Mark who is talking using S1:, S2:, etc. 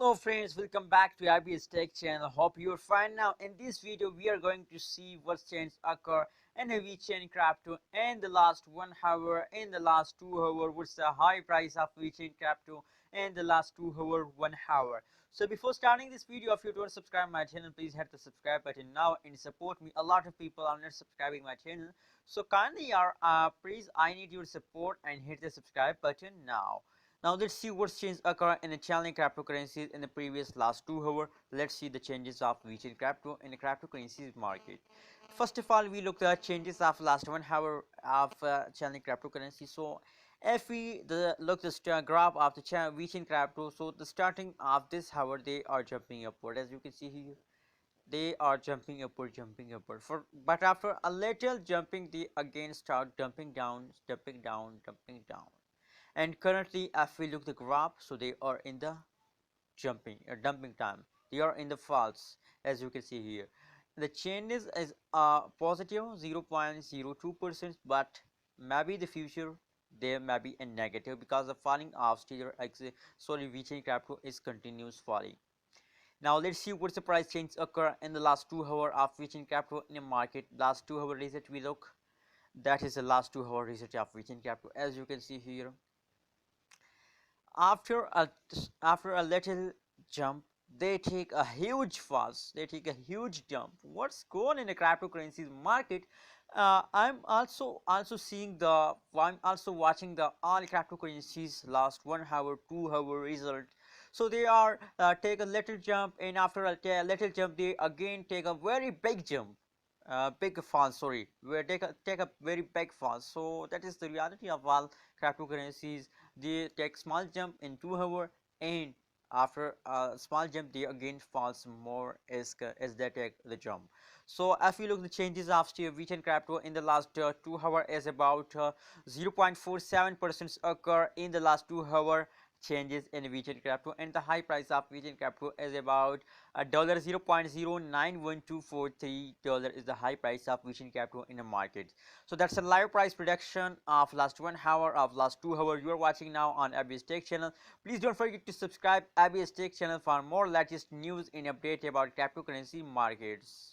S1: Hello friends, welcome back to IBS Tech channel. Hope you're fine. Now in this video we are going to see what changes occur in a Vechain crypto in the last 1 hour, in the last 2 hours, what's the high price of Vechain crypto in the last 2 hours, 1 hour. So before starting this video, if you don't subscribe my channel, please hit the subscribe button now and support me. A lot of people are not subscribing my channel, so kindly please, I need your support and hit the subscribe button now. Now let's see what changes occur in the challenging cryptocurrencies in the previous last 2 hours. Let's see the changes of Vechain crypto in the cryptocurrencies market. First of all, we look at changes of last 1 hour of challenging cryptocurrency. So if we look the graph of the Vechain crypto, so the starting of this hour they are jumping upward, as you can see here. They are jumping upward, but after a little jumping, they again start dumping down, and currently if we look the graph, so they are in the dumping time, they are in the falls, as you can see here. The change is positive 0.02%, but maybe the future there may be a negative because the falling of stellar sorry Vechain crypto is continuous falling. Now let's see what's the price change occur in the last 2 hours of Vechain crypto in the market. Last 2 hour research we look, that is the last 2 hour research of Vechain crypto. As you can see here, after a little jump, they take a huge falls, they take a huge jump. What's going on in the cryptocurrencies market? I'm also watching the all cryptocurrencies last 1 hour 2 hour result. So they are take a little jump, and after a little jump they again take a very big jump, big fall, sorry, where take a very big fall. So that is the reality of all cryptocurrencies. They take small jump in 2 hours, and after a small jump they again falls more as they take the jump. So if you look the changes of Vechain crypto in the last 2 hours is about 0.47% occur in the last 2 hours changes in Vechain crypto, and the high price of Vechain crypto is about dollar 0.091243 is the high price of Vechain crypto in the market. So that's a live price prediction of last 1 hour of last 2 hours. You are watching now on ABS Tech channel. Please don't forget to subscribe ABS Tech channel for more latest news and update about cryptocurrency markets.